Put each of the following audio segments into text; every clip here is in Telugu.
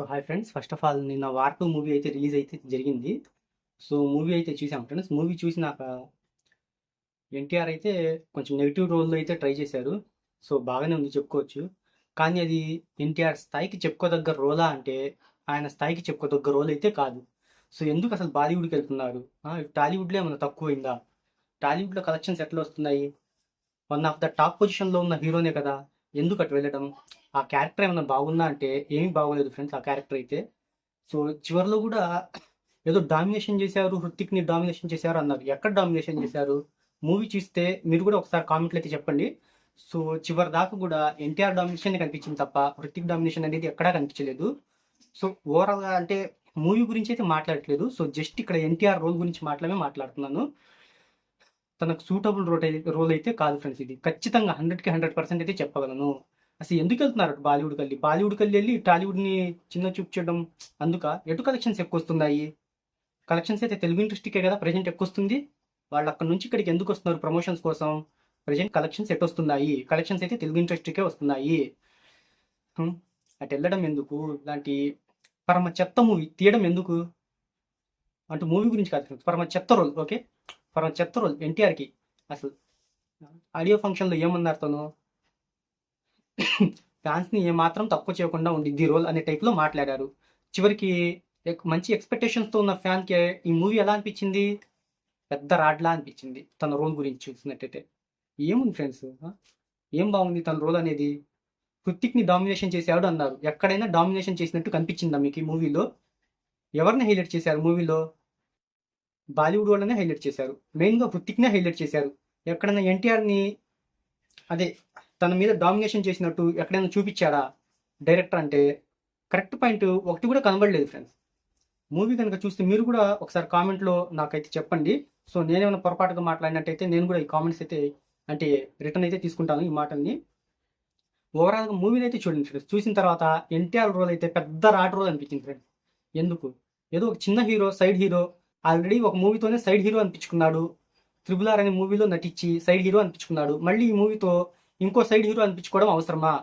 So hi friends, first of all నిన్న వార్ 2 మూవీ అయితే రిలీజ్ అయితే జరిగింది. సో మూవీ అయితే చూసాం ఫ్రెండ్స్. మూవీ చూసినాక ఎన్టీఆర్ అయితే కొంచెం నెగిటివ్ రోల్‌లో అయితే ట్రై చేశారు. సో బాగానే ఉంది చెప్పుకోవచ్చు. కానీ అది ఎన్టీఆర్ స్థాయికి చెప్పుకోదగ్గ రోలా అంటే ఆయన స్థాయికి చెప్పుకోదగ్గ రోల్ అయితే కాదు. సో ఎందుకు అసలు బాలీవుడ్‌కెళ్తున్నారు? టాలీవుడ్‌లో ఏమన్నా తక్కువైందా? టాలీవుడ్‌లో కలెక్షన్స్ ఎట్లా వస్తున్నాయి? వన్ ఆఫ్ ద టాప్ పొజిషన్‌లో ఉన్న హీరోనే కదా! ఎందుకు అటు వెళ్ళడం? ఆ క్యారెక్టర్ ఏమన్నా బాగుందా అంటే ఏమీ బాగోలేదు ఫ్రెండ్స్ ఆ క్యారెక్టర్ అయితే. సో చివరిలో కూడా ఏదో డామినేషన్ చేశారు, హృతిక్‌ని డామినేషన్ చేశారు అన్నారు. ఎక్కడ డామినేషన్ చేశారు? మూవీ చూస్తే మీరు కూడా ఒకసారి కామెంట్‌లో అయితే చెప్పండి. సో చివరి దాకా కూడా ఎన్టీఆర్ డామినేషనే కనిపించింది తప్ప హృతిక్ డామినేషన్ అనేది ఎక్కడా కనిపించలేదు. సో ఓవరాల్‌గా అంటే మూవీ గురించి అయితే మాట్లాడట్లేదు. సో జస్ట్ ఇక్కడ ఎన్టీఆర్ రోల్ గురించి మాత్రమే మాట్లాడుతున్నాను. తనకు సూటబుల్ రోల్ అయితే కాదు ఫ్రెండ్స్ ఇది. ఖచ్చితంగా 100కి 100% అయితే చెప్పగలను. అసలు ఎందుకు వెళ్తున్నారు బాలీవుడ్‌కెళ్ళి వెళ్ళి టాలీవుడ్‌ని చిన్న చూపు చేయడం అందుక? ఎటు కలెక్షన్స్ ఎక్కువొస్తున్నాయి? కలెక్షన్స్ అయితే తెలుగు ఇండస్ట్రీకే కదా ప్రెజెంట్ ఎక్కువొస్తుంది. వాళ్ళు అక్కడి నుంచి ఇక్కడికి ఎందుకు వస్తున్నారు ప్రమోషన్స్ కోసం? Present collections ఎటొస్తున్నాయి? కలెక్షన్స్ అయితే తెలుగు ఇండస్ట్రీకే వస్తున్నాయి. హ్మ్. అటు వెళ్ళడం ఎందుకు? ఇలాంటి పరమ చెత్త మూవీ తీయడం ఎందుకు? అంటూ మూవీ గురించి కాదు ఫ్రెండ్స్. పరమ చెత్త రోల్. ఓకే. పరమ చెత్త రోల్ ఎన్టీఆర్‌కి. అసలు ఆడియో ఫంక్షన్‌లో ఏమన్నారు తను? ఫ్యాన్స్‌ని ఏమాత్రం తక్కువ చేయకుండా ఉండిద్ది రోల్ అనే టైప్‌లో మాట్లాడారు. చివరికి మంచి ఎక్స్‌పెక్టేషన్స్‌తో ఉన్న ఫ్యాన్‌కి ఈ మూవీ ఎలా అనిపించింది? పెద్ద రాడ్‌లా అనిపించింది. తన రోల్ గురించి చూసినట్టయితే. ఏముంది ఫ్రెండ్స్ ఏం బాగుంది తన రోల్ అనేది? హృతిక్‌ని డామినేషన్ చేశాడు అన్నారు. ఎక్కడైనా డామినేషన్ చేసినట్టు కనిపించిందా మీకు ఈ మూవీలో? ఎవరిని హైలైట్ చేశారు మూవీలో? బాలీవుడ్ వాళ్ళనే హైలైట్ చేశారు. మెయిన్‌గా హృతిక్‌నే హైలైట్ చేశారు. ఎక్కడైనా ఎన్టీఆర్‌ని అదే తన మీద డామినేషన్ చేసినట్టు ఎక్కడైనా చూపించాడా డైరెక్టర్ అంటే? కరెక్ట్ పాయింట్ ఒకటి కూడా కనబడలేదు ఫ్రెండ్స్. మూవీ కనుక చూస్తే మీరు కూడా ఒకసారి కామెంట్లో నాకైతే చెప్పండి. సో నేనేమైనా పొరపాటుగా మాట్లాడినట్టయితే నేను కూడా ఈ కామెంట్స్ అయితే అంటే రిటర్న్ అయితే తీసుకుంటాను ఈ మాటల్ని. ఓవరాల్గా మూవీని అయితే చూడండి ఫ్రెండ్స్. చూసిన తర్వాత ఎన్టీఆర్ రోల్ అయితే పెద్ద రాడ్ రోల్ అనిపించింది ఫ్రెండ్స్. ఎందుకు? ఏదో ఒక చిన్న హీరో, సైడ్ హీరో ఆల్రెడీ ఒక మూవీతోనే సైడ్ హీరో అనిపించుకున్నాడు. త్రిబుల్ ఆర్ అనే మూవీలో నటించి సైడ్ హీరో అనిపించుకున్నాడు. మళ్ళీ ఈ మూవీతో ఇంకో సైడ్ హీరో అనిపించుకోవడం అవసరమా?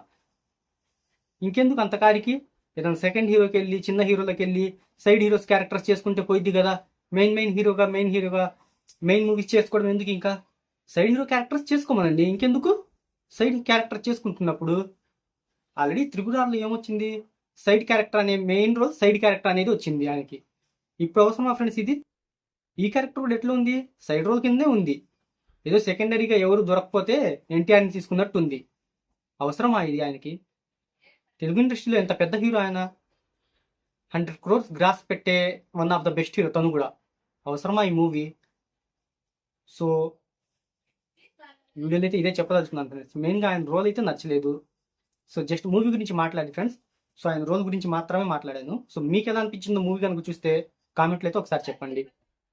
ఇంకెందుకు అంతకారికి? ఏదైనా సెకండ్ హీరోకి వెళ్ళి చిన్న హీరోలకి వెళ్ళి సైడ్ హీరోస్ క్యారెక్టర్స్ చేసుకుంటే పోయిద్ది కదా. మెయిన్ హీరోగా మెయిన్ మూవీస్ చేసుకోవడం ఎందుకు? ఇంకా సైడ్ హీరో క్యారెక్టర్స్ చేసుకోమనండి. ఇంకెందుకు సైడ్ క్యారెక్టర్ చేసుకుంటున్నప్పుడు? ఆల్రెడీ త్రిబుల్ ఆర్లో ఏమొచ్చింది? సైడ్ క్యారెక్టర్ అనే మెయిన్ రోల్ సైడ్ క్యారెక్టర్ అనేది వచ్చింది ఆయనకి. ఇప్పుడు అవసరమా ఫ్రెండ్స్ ఇది? ఈ క్యారెక్టర్ కూడా ఎట్లా ఉంది? సైడ్ రోల్ కిందే ఉంది. ఏదో సెకండరీగా ఎవరు దొరకకపోతే ఎన్టీఆర్ని తీసుకున్నట్టు ఉంది. అవసరమా ఇది ఆయనకి? తెలుగు ఇండస్ట్రీలో ఎంత పెద్ద హీరో ఆయన. 100 crores గ్రాస్ పెట్టే one of the best hero తను కూడా. అవసరమా ఈ మూవీ? సో వీడియోలో అయితే ఇదే చెప్పదలుచుకున్నాను ఫ్రెండ్స్. మెయిన్గా ఆయన రోల్ అయితే నచ్చలేదు. సో జస్ట్ మూవీ గురించి మాట్లాడి ఫ్రెండ్స్. సో ఆయన రోల్ గురించి మాత్రమే మాట్లాడాను. సో మీకు ఎలా అనిపించిందో మూవీ కనుక చూస్తే కామెంట్లో అయితే ఒకసారి చెప్పండి.